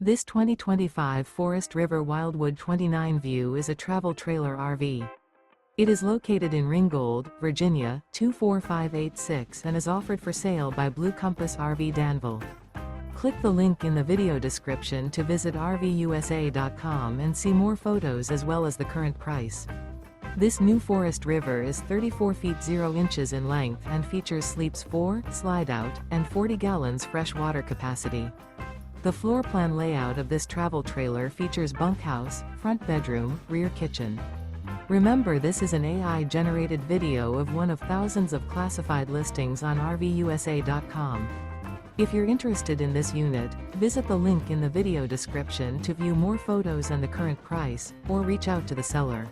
This 2025 Forest River Wildwood 29 View is a travel trailer RV. It is located in Ringgold, Virginia, 24586 and is offered for sale by Blue Compass RV Danville. Click the link in the video description to visit RVUSA.com and see more photos as well as the current price. This new Forest River is 34 feet 0 inches in length and features sleeps 4, slide-out, and 40 gallons fresh water capacity. The floor plan layout of this travel trailer features bunkhouse, front bedroom, rear kitchen. Remember, this is an AI-generated video of one of thousands of classified listings on RVUSA.com. If you're interested in this unit, visit the link in the video description to view more photos and the current price, or reach out to the seller.